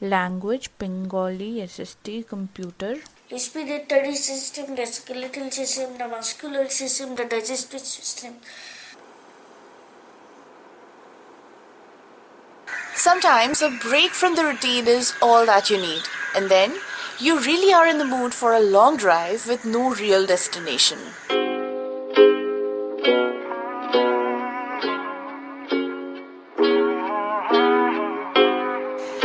Language Bengali SST computer. Respiratory system, the skeletal system, the muscular system, the digestive system. Sometimes a break from the routine is all that you need, and then you really are in the mood for a long drive with no real destination.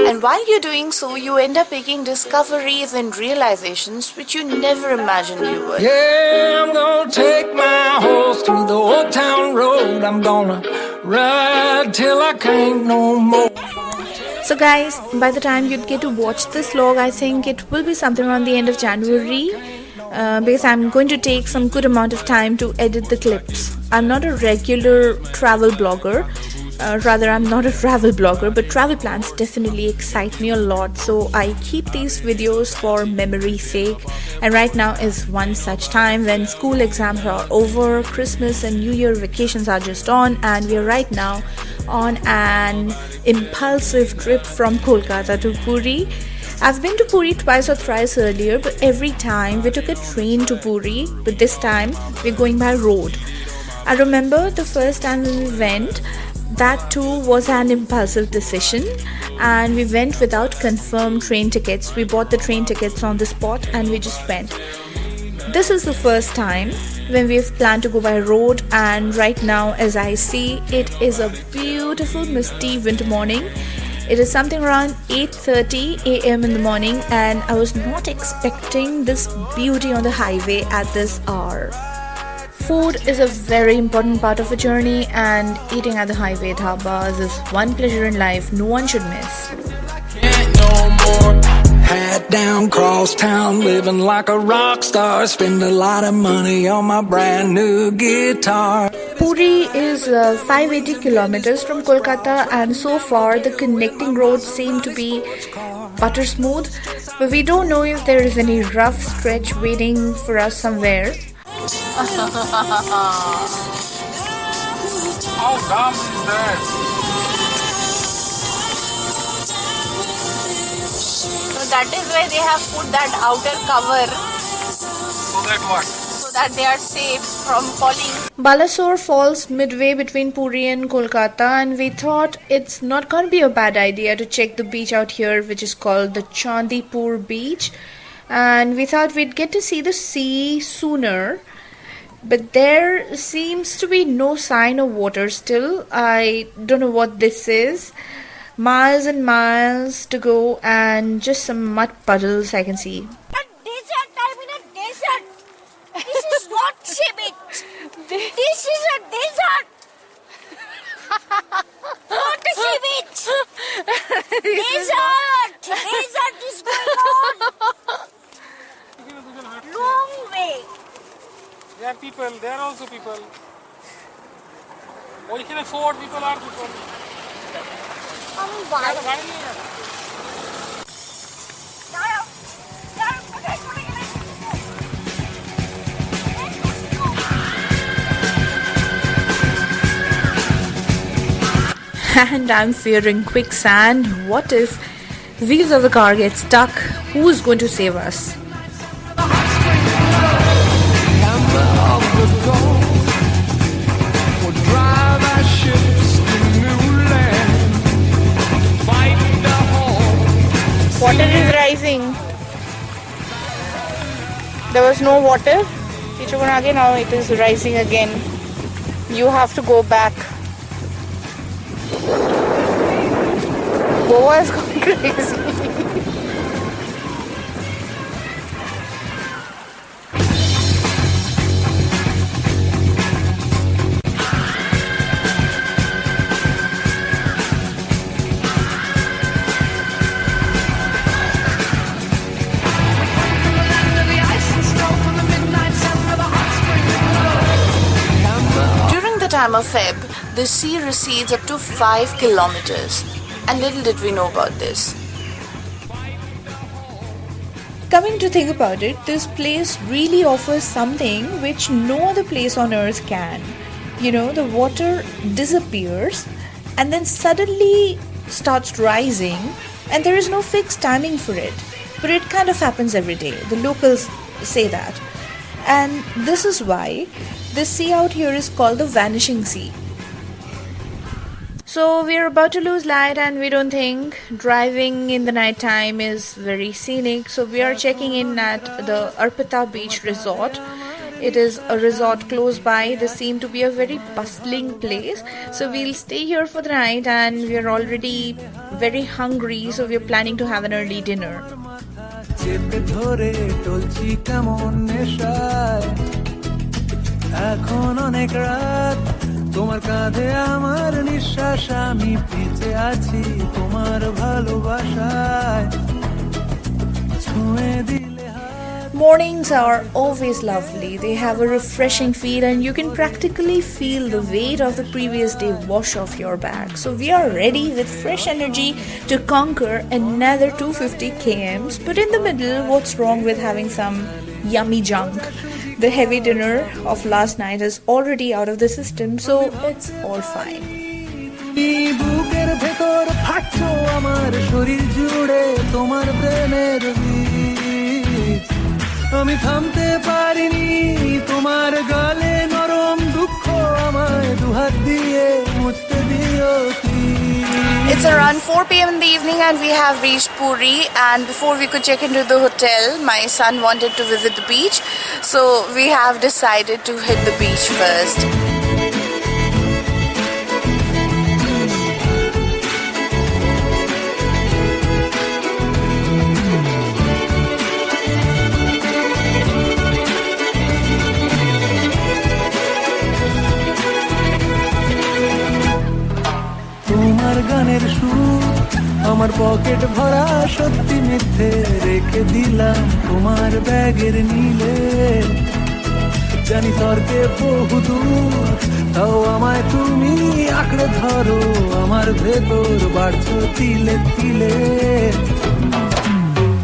And while you're doing so, you end up making discoveries and realizations which you never imagined you would. Yeah, I'm gonna take my horse through the old town road. I'm gonna ride till I can't no more. So guys, by the time you'd get to watch this vlog, I think it will be something around the end of January, because I'm going to take some good amount of time to edit the clips. I'm not a regular travel blogger. Rather, I'm not a travel blogger, but travel plans definitely excite me a lot, so I keep these videos for memory's sake. And right now is one such time when school exams are over, Christmas and New Year vacations are just on, and we are right now on an impulsive trip from Kolkata to Puri. I've been to Puri twice or thrice earlier, but every time we took a train to Puri, but this time we're going by road. I remember the first time when we went, that too was an impulsive decision, and we went without confirmed train tickets. We bought the train tickets on the spot and we just went. This is the first time when we've planned to go by road, and right now as I see, it is a beautiful misty winter morning. It is something around 8:30 a.m. in the morning, and I was not expecting this beauty on the highway at this hour. Food is a very important part of a journey, and eating at the highway dhabas is one pleasure in life no one should miss. Can't no more. Hat down, cross town, living like a rock star. Spend a lot of money on my brand new guitar. Puri is 580 kilometers from Kolkata, and so far the connecting roads seem to be butter smooth, but we don't know if there is any rough stretch waiting for us somewhere. How dumb is that? So that is why they have put that outer cover So that what? so that they are safe from falling. Balasore falls midway between Puri and Kolkata, and we thought it's not going to be a bad idea to check the beach out here, which is called the Chandipur beach, and we thought we'd get to see the sea sooner. But there seems to be no sign of water still. I don't know what this is. Miles and miles to go, and just some mud puddles I can see. A desert, I'm in a desert. This is not sea beach. This is a desert. Not a sea beach. Desert. Desert is going on. Long way. There are people, there are also people. और इतने 4 people are people. हम बाहर गाड़ी नहीं है. जाओ. And I'm fearing quicksand. What if wheels of the car get stuck? Who's going to save us? Water is rising. There was no water. Now it is rising again. You have to go back. Goa is going crazy. Time of Feb, the sea recedes up to 5 kilometers, and little did we know about this. Coming to think about it, this place really offers something which no other place on earth can. You know, the water disappears and then suddenly starts rising, and there is no fixed timing for it, but it kind of happens every day. The locals say that. And this is why this sea out here is called the Vanishing Sea. So we are about to lose light and we don't think driving in the night time is very scenic. So we are checking in at the Arpita Beach Resort. It is a resort close by. This seems to be a very bustling place. So we'll stay here for the night and we are already very hungry. So we are planning to have an early dinner. তোমার কাঁধে আমার নিঃশ্বাস আমি বেঁচে আছি তোমার ভালোবাসায় ছুঁয়ে দিলে Mornings are always lovely. They have a refreshing feel and you can practically feel the weight of the previous day wash off your back. So we are ready with fresh energy to conquer another 250 kms. But in the middle, what's wrong with having some yummy junk? The heavy dinner of last night is already out of the system, so it's all fine. বুকের ভেতর ফাটছো আমার শরীর জুড়ে তোমার প্রেমের বীজ আমি থামতে পারিনি তোমার গালে নরম দুঃখ আমায় দুহাত দিয়ে মুছতে দিও It's around 4 p.m. in the evening and we have reached Puri, and before we could check into the hotel, my son wanted to visit the beach, so we have decided to hit the beach first. তোমার গানের সুর আমার pocket ভরা সত্যি মিথ্যে রেখে দিলাম তোমার ব্যাগের নীলে জানি তর্কে বহুদূর তাও আমায় তুমি আঁকড়ে ধরো আমার ভেতর বাড়ছো তিলে তিলে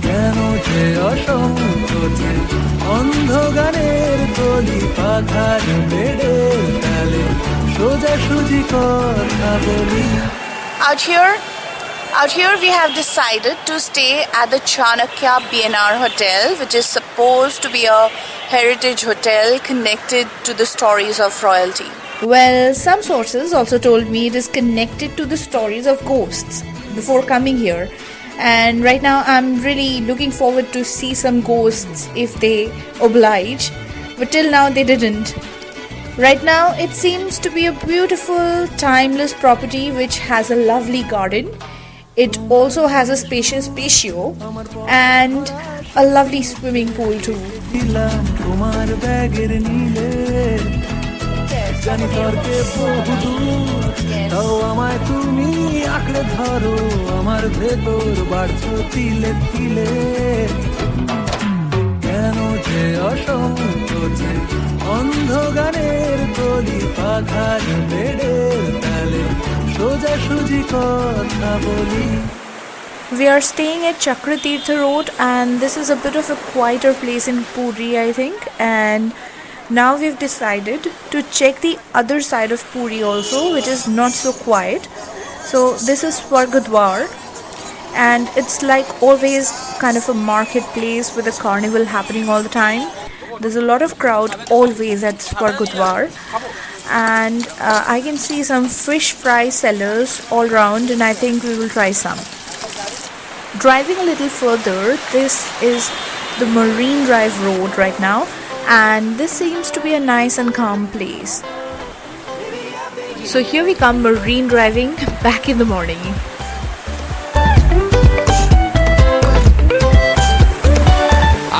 কেন যে অসংকোচে অন্ধ গানের কলি পাখার বেড়ে তালে সোজাসুজি কথা বলি Out here we have decided to stay at the Chanakya BNR Hotel, which is supposed to be a heritage hotel connected to the stories of royalty. Well, some sources also told me it is connected to the stories of ghosts before coming here. And right now I'm really looking forward to see some ghosts if they oblige. But till now they didn't. Right now it seems to be a beautiful, timeless property which has a lovely garden. It also has a spacious patio and a lovely swimming pool too. জানি তর্কে বহুদূর তাও আমায় তুমি আঁকড়ে ধরো আমার ভেতর বাড়ছো তিলে তিলে কেন যে অসংকোচে অন্ধ গানের কলি পাখার বেড়ে তালে সোজাসুজি কথা বলি. We are staying at Chakratirtha Road and this is a bit of a quieter place in Puri, I think, and now we've decided to check the other side of Puri also, which is not so quiet. So this is Swargadwar and it's like always kind of a marketplace with a carnival happening all the time. There's a lot of crowd always at Swargadwar, and I can see some fish fry sellers all around and I think we will try some. Driving a little further, this is the Marine Drive Road right now, and this seems to be a nice and calm place. So here we come marine driving back in the morning.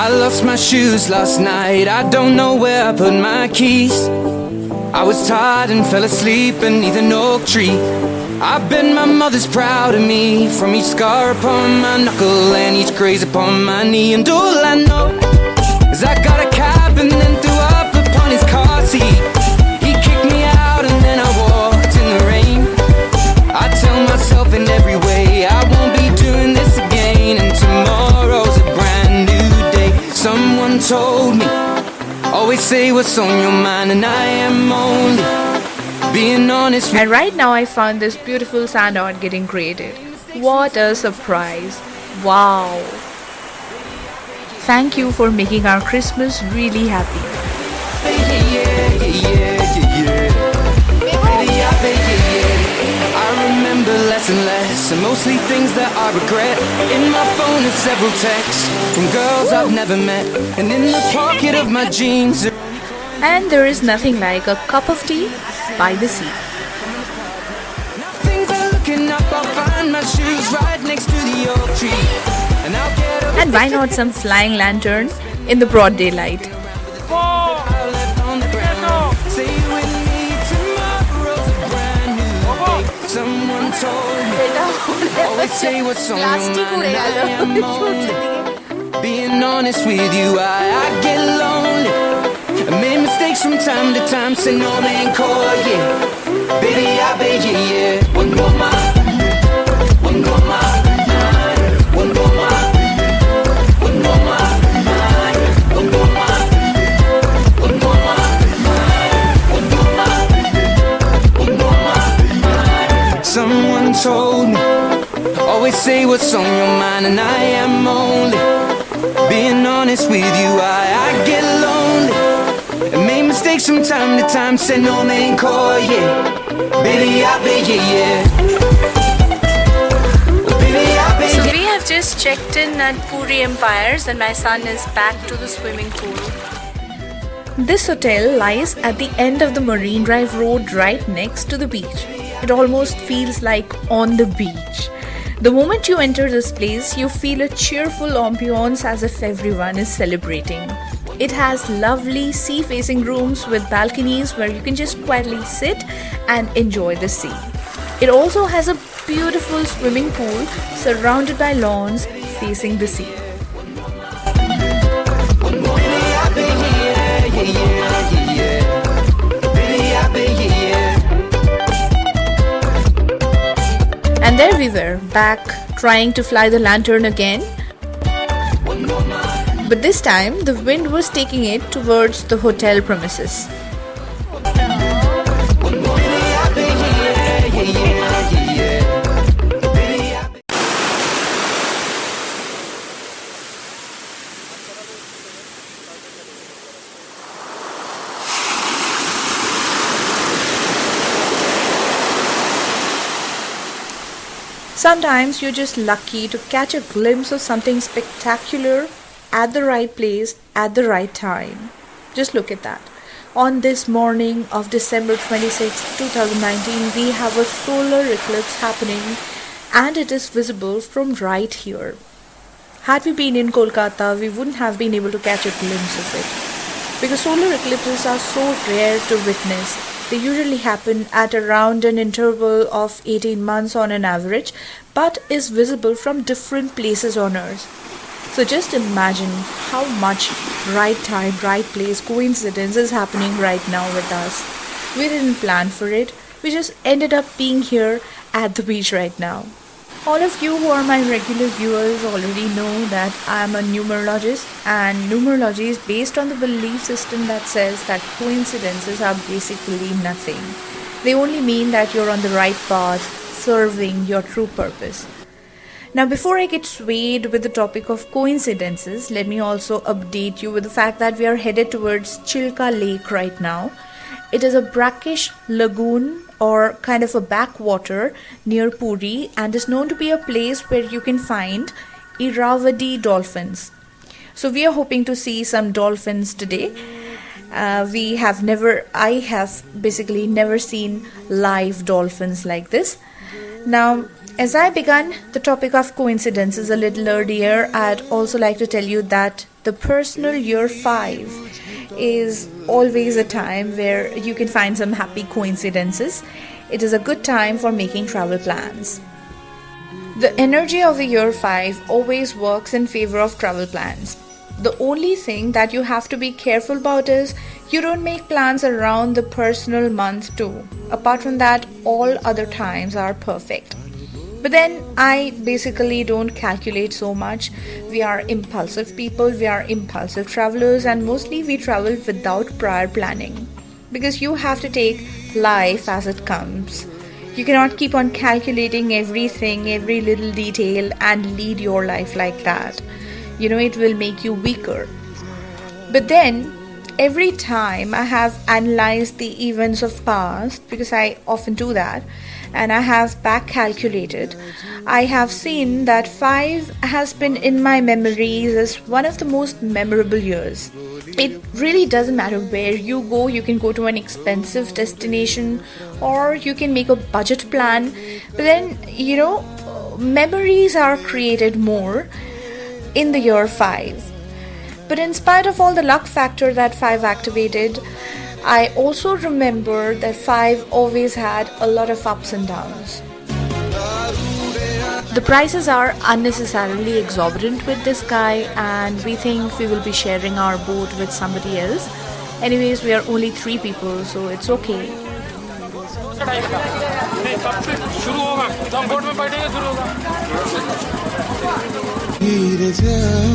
I lost my shoes last night, I don't know where I put my keys. I was tired and fell asleep beneath an oak tree. I bet my mother's proud of me, from each scar upon my knuckle and each graze upon my knee. And all I know is I got a cab and then threw up upon his car seat. He kicked me out and then I walked in the rain. I tell myself in every way I won't be doing this again, and tomorrow's a brand new day. Someone told me, always say what's on your mind, and I am only being honest with. And right now I found this beautiful sand art getting created. What a surprise! Wow! Thank you for making our Christmas really happy. I remember less and less, and mostly things that I regret. In my phone is several texts from girls I've never met, and in the pocket of my jeans. And there is nothing like a cup of tea by the sea. Things are looking up, I'll find my shoes right next to the oak tree, and I'll get up. And why not some flying lantern in the broad daylight? I left on the ground. Say with me, tomorrow's a brand new day. Someone told me, always say what's on your mind. I am lonely. Being honest with you, I get lonely. I made mistakes from time to time, say no man call, yeah. Baby, I beg you, yeah. One more mile, one more mile, one more mile, one more mile, one more mile, one more mile, one more mile, one more mile. Someone told me, always say what's on your mind, and I am only being honest with you. I get lonely. I made mistakes from time to time, said no man call, yeah. Baby, I beg you, yeah. Baby, I beg So you. we have just checked in at Puri Empires and my son is back to the swimming pool. This hotel lies at the end of the Marine Drive Road right next to the beach. It almost feels like on the beach. The moment you enter this place, you feel a cheerful ambience as if everyone is celebrating. It has lovely sea-facing rooms with balconies where you can just quietly sit and enjoy the sea. It also has a beautiful swimming pool surrounded by lawns facing the sea. And there we were, back trying to fly the lantern again. But this time, the wind was taking it towards the hotel premises. Sometimes you're just lucky to catch a glimpse of something spectacular at the right place at the right time. Just look at that. On this morning of December 26, 2019, we have a solar eclipse happening and it is visible from right here. Had we been in Kolkata, we wouldn't have been able to catch a glimpse of it. Because solar eclipses are so rare to witness. They usually happen at around an interval of 18 months on an average, but is visible from different places on Earth. So just imagine how much right time, right place coincidence is happening right now with us. We didn't plan for it. We just ended up being here at the beach right now. All of you who are my regular viewers already know that I am a numerologist, and numerology is based on the belief system that says that coincidences are basically nothing. They only mean that you're on the right path, serving your true purpose. Now, before I get swayed with the topic of coincidences, let me also update you with the fact that we are headed towards CHILIKA Lake right now. It is a brackish lagoon or kind of a backwater near Puri and is known to be a place where you can find Irrawaddy dolphins. So we are hoping to see some dolphins today. I have basically never seen live dolphins like this. Now, as I began the topic of coincidences a little earlier, I'd also like to tell you that the personal year 5 is always a time where you can find some happy coincidences. It is a good time for making travel plans. The energy of the year 5 always works in favor of travel plans. The only thing that you have to be careful about is you don't make plans around the personal month too. Apart from that, all other times are perfect. But then I basically don't calculate so much. We are impulsive people, we are impulsive travelers, and mostly we travel without prior planning. Because you have to take life as it comes. You cannot keep on calculating everything, every little detail, and lead your life like that. It will make you weaker. But then, every time I have analyzed the events of past, because I often do that, and I have back calculated, I have seen that 5 has been in my memories as one of the most memorable years. It really doesn't matter where you go. You can go to an expensive destination or you can make a budget plan. But then, memories are created more in the year 5. But in spite of all the luck factor that 5 activated, I also remember that 5 always had a lot of ups and downs. The prices are unnecessarily exorbitant with this guy, and we think we will be sharing our boat with somebody else. Anyways, we are only 3 people, so it's okay. शुरू होगा तो हम boat में बैठेंगे शुरू होगा ঘিরে যাও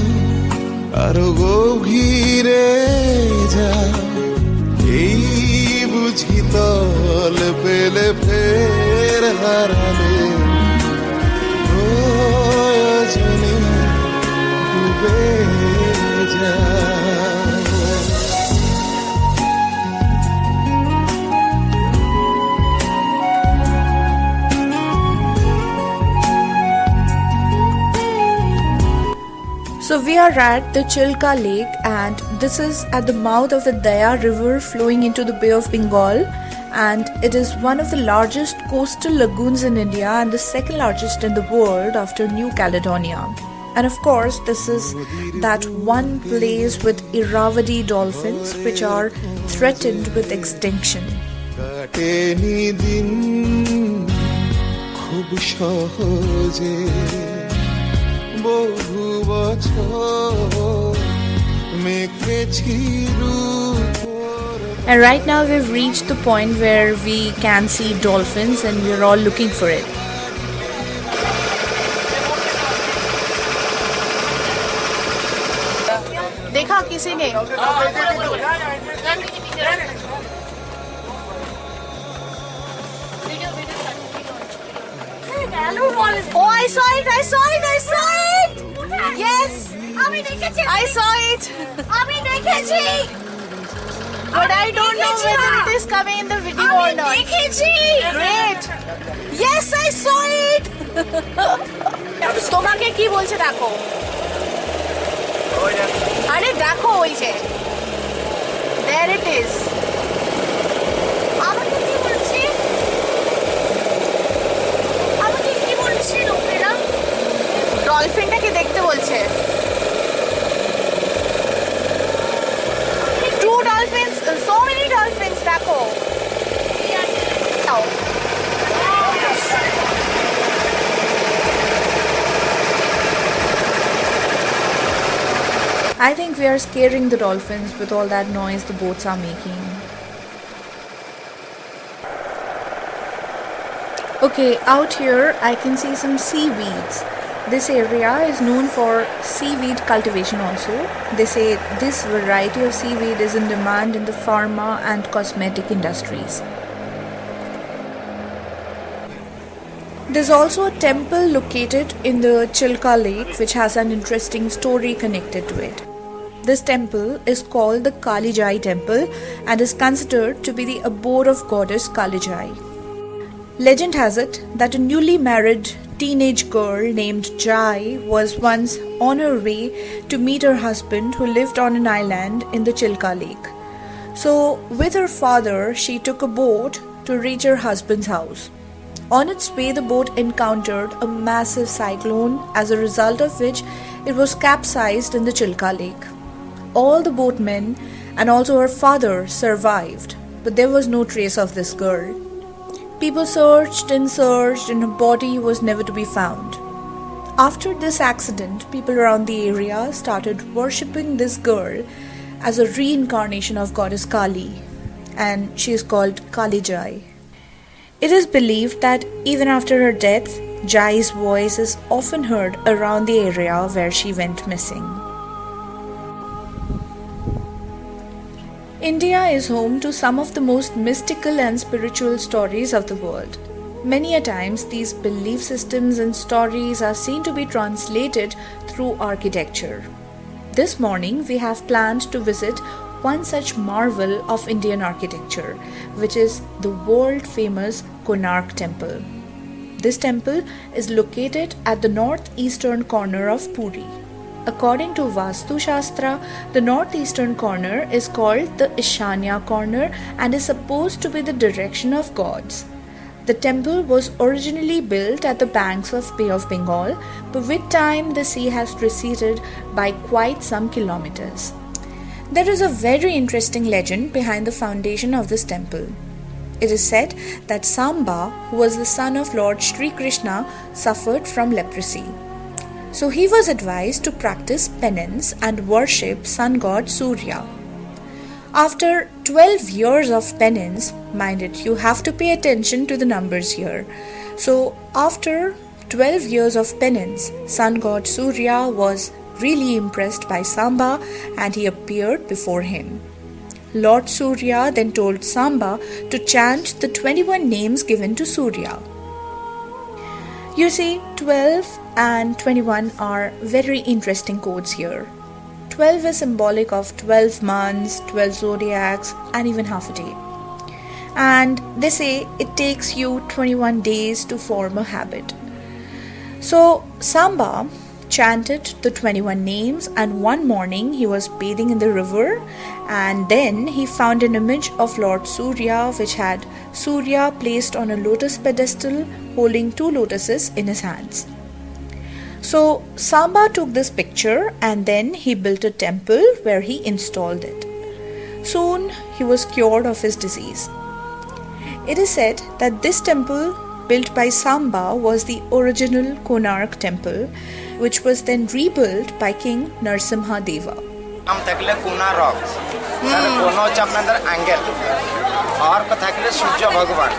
আরো গভীরে যাও এই বুঝি তল পেলে ফের হারালে প্রয়োজনে ডুবে যাও So we are at the Chilika Lake, and this is at the mouth of the Daya River flowing into the Bay of Bengal, and it is one of the largest coastal lagoons in India and the second largest in the world after New Caledonia. And of course, this is that one place with Irrawaddy dolphins which are threatened with extinction. কাটেনি দিন খুব সহজে বহু বছর মেখেছি And right now we've reached the point where we can see dolphins and we're all looking for it. देखा किसी ने Oh, I saw it! I saw it! I saw it! Yes! I saw it! But I don't know whether it is coming in the video or not. Great! Yes, I saw it! তোমাকে কি বলছে দেখো আরে দেখো ওই যে there it is আমাকে কি বলছে লোকেরা ডলফিনটাকে দেখতে বলছে two dolphins so many dolphins দেখো I think we are scaring the dolphins with all that noise the boats are making. Okay, out here I can see some seaweeds. This area is known for seaweed cultivation also. They say this variety of seaweed is in demand in the pharma and cosmetic industries. There's also a temple located in the Chilika Lake which has an interesting story connected to it. This temple is called the Kalijai temple and is considered to be the abode of goddess Kalijai. Legend has it that a newly married teenage girl named Jai was once on her way to meet her husband who lived on an island in the Chilika Lake. So, with her father, she took a boat to reach her husband's house. On its way, the boat encountered a massive cyclone, as a result of which it was capsized in the Chilika Lake. All the boatmen and also her father survived, but there was no trace of this girl. People searched and her body was never to be found. After this accident, people around the area started worshipping this girl as a reincarnation of goddess Kali, and she is called Kalijai. It is believed that even after her death, Jai's voice is often heard around the area where she went missing. India is home to some of the most mystical and spiritual stories of the world. Many a times these belief systems and stories are seen to be translated through architecture. This morning we have planned to visit one such marvel of Indian architecture, which is the world famous KONARK temple. This temple is located at the northeastern corner of Puri. According to Vastu Shastra, the northeastern corner is called the Ishanya corner and is supposed to be the direction of gods. The temple was originally built at the banks of Bay of Bengal, but with time the sea has receded by quite some kilometers. There is a very interesting legend behind the foundation of this temple. It is said that Samba, who was the son of Lord Sri Krishna, suffered from leprosy. So he was advised to practice penance and worship sun god Surya. After 12 years of penance, mind it, you have to pay attention to the numbers here. So after 12 years of penance, sun god Surya was really impressed by Samba and he appeared before him. Lord Surya then told Samba to chant the 21 names given to Surya. You see, 12 and 21 are very interesting codes here. 12 is symbolic of 12 months, 12 zodiacs, and even half a day. And they say it takes you 21 days to form a habit. So Samba chanted the 21 names, and one morning he was bathing in the river, and then he found an image of Lord Surya which had Surya placed on a lotus pedestal holding 2 lotuses in his hands. So Samba took this picture and then he built a temple where he installed it. Soon he was cured of his disease. It is said that this temple built by Samba was the original KONARK temple, which was then rebuilt by King Narsimha Deva. নাম থাকলে কোনারক তার কোন হচ্ছে আপনাদের angle আর থাকলে সূর্য ভগবান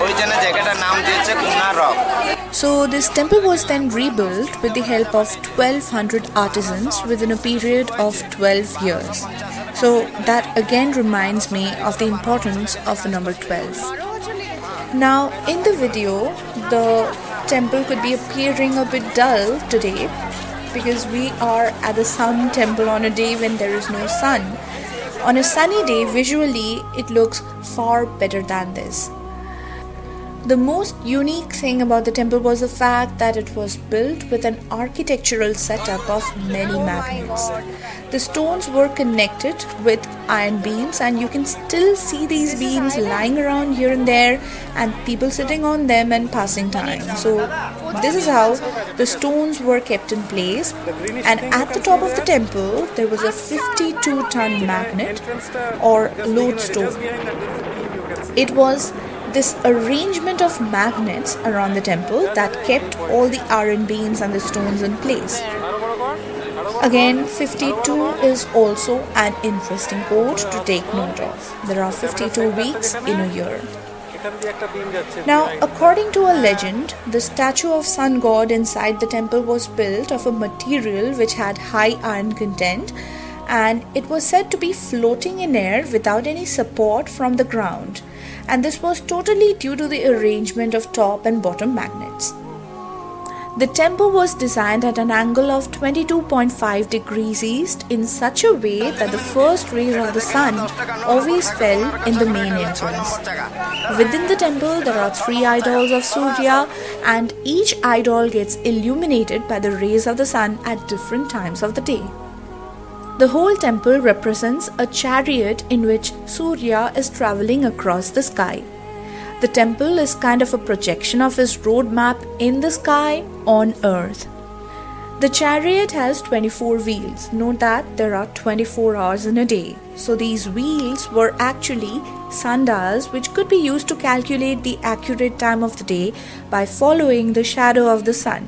ওই জন্য জায়গাটার নাম দিয়েছে Konark. So this temple was then rebuilt with the help of 1200 artisans within a period of 12 years. So that again reminds me of the importance of the number 12. Now in the video the temple could be appearing a bit dull today because we are at the sun temple on a day when there is no sun. On a sunny day, visually it looks far better than this. The most unique thing about the temple was the fact that it was built with an architectural setup of many magnets. The stones were connected with iron beams, and you can still see these beams lying around here and there and people sitting on them and passing time. So this is how the stones were kept in place, and at the top of the temple there was a 52-ton magnet or lodestone. It was this arrangement of magnets around the temple that kept all the iron beams and the stones in place. Again, 52 is also an interesting code to take note of. There are 52 weeks in a year. Now, according to a legend, the statue of sun god inside the temple was built of a material which had high iron content, and it was said to be floating in air without any support from the ground. And this was totally due to the arrangement of top and bottom magnets. The temple was designed at an angle of 22.5 degrees east in such a way that the first rays of the sun always fell in the main entrance. Within the temple there are 3 idols of Surya, and each idol gets illuminated by the rays of the sun at different times of the day. The whole temple represents a chariot in which Surya is traveling across the sky. The temple is kind of a projection of his roadmap in the sky on earth. The chariot has 24 wheels. Note that there are 24 hours in a day. So these wheels were actually sundials which could be used to calculate the accurate time of the day by following the shadow of the sun.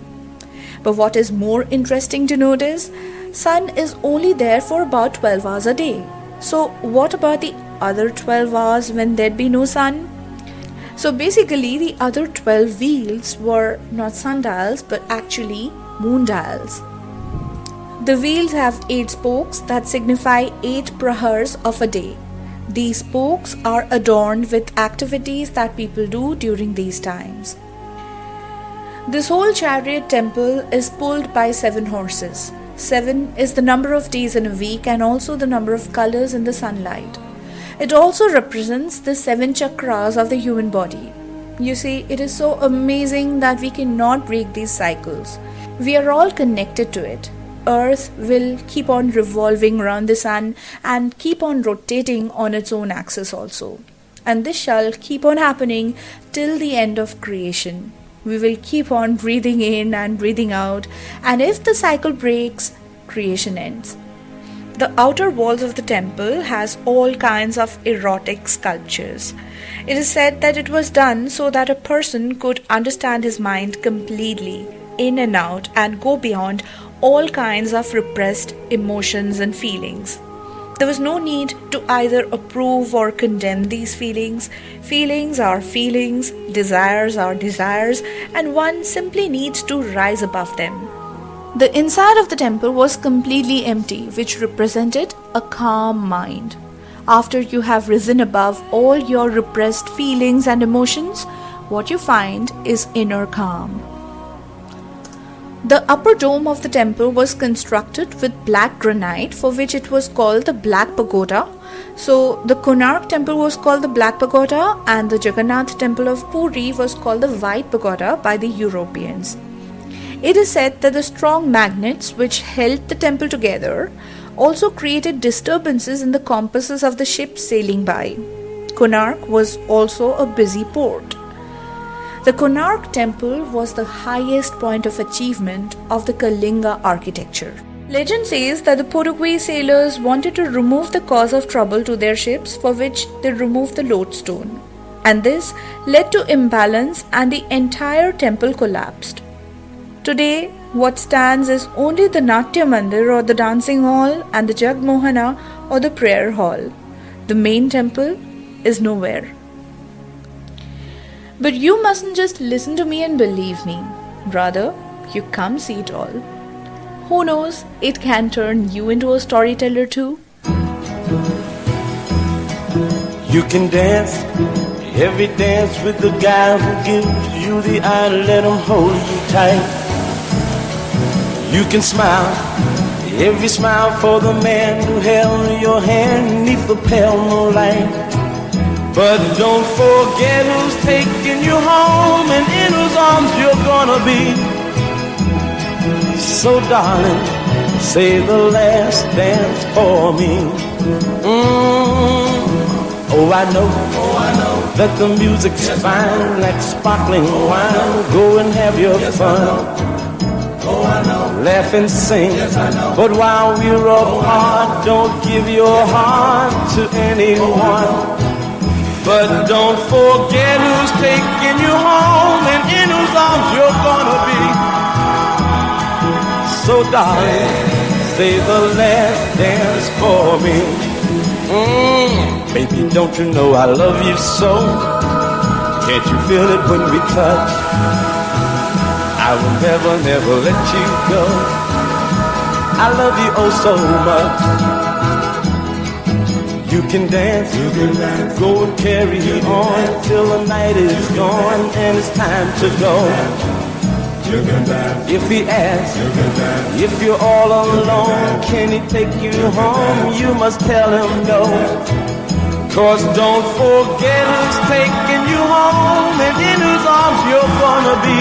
But what is more interesting to notice, sun is only there for about 12 hours a day. So what about the other 12 hours when there'd be no sun? So basically the other 12 wheels were not sundials but actually moon dials. The wheels have 8 spokes that signify 8 prahars of a day. These spokes are adorned with activities that people do during these times. This whole chariot temple is pulled by 7 horses. 7 is the number of days in a week and also the number of colors in the sunlight. It also represents the 7 chakras of the human body. You see, it is so amazing that we cannot break these cycles. We are all connected to it. Earth will keep on revolving around the sun and keep on rotating on its own axis also. And this shall keep on happening till the end of creation. We will keep on breathing in and breathing out, and if the cycle breaks, creation ends. The outer walls of the temple has all kinds of erotic sculptures. It is said that it was done so that a person could understand his mind completely, in and out, and go beyond all kinds of repressed emotions and feelings. There was no need to either approve or condemn these feelings. Feelings are feelings, desires are desires, and one simply needs to rise above them. The inside of the temple was completely empty, which represented a calm mind. After you have risen above all your repressed feelings and emotions, what you find is inner calm. The upper dome of the temple was constructed with black granite, for which it was called the Black Pagoda. So the KONARK temple was called the Black Pagoda and the Jagannath temple of Puri was called the White Pagoda by the Europeans. It is said that the strong magnets which held the temple together also created disturbances in the compasses of the ships sailing by. KONARK was also a busy port. The KONARK temple was the highest point of achievement of the Kalinga architecture. Legend says that the Portuguese sailors wanted to remove the cause of trouble to their ships, for which they removed the lodestone. And this led to imbalance and the entire temple collapsed. Today, what stands is only the Natya Mandir or the dancing hall and the Jagmohana or the prayer hall. The main temple is nowhere. But you mustn't just listen to me and believe me. Rather, you come see it all. Who knows, it can turn you into a storyteller too. You can dance every dance with the guy who gives you the eye. Let him hold you tight. You can smile every smile for the man who held your hand neath the pale moonlight. But don't forget who's taking you home and in whose arms you're gonna be. So darling, say the last dance for me. Oh, I know that the music's fine like sparkling wine. Go and have your fun. Laugh and sing, but while we're apart, don't give your heart to anyone. But don't forget who's taking you home and in whose arms you're gonna be. So darling, say the last dance for me. Baby, don't you know I love you so? Can't you feel it when we touch? I will never, never let you go. I love you oh so much. You can dance, go and carry on till the night is gone and it's time to go. If he asks, if you're all alone, can he take you home? You must tell him no. 'Cause don't forget who's taking you home and in whose arms you're gonna be.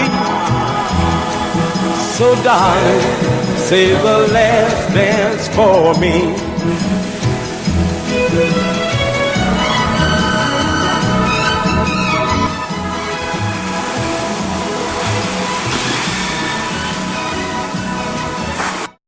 So darling, say the last dance for me.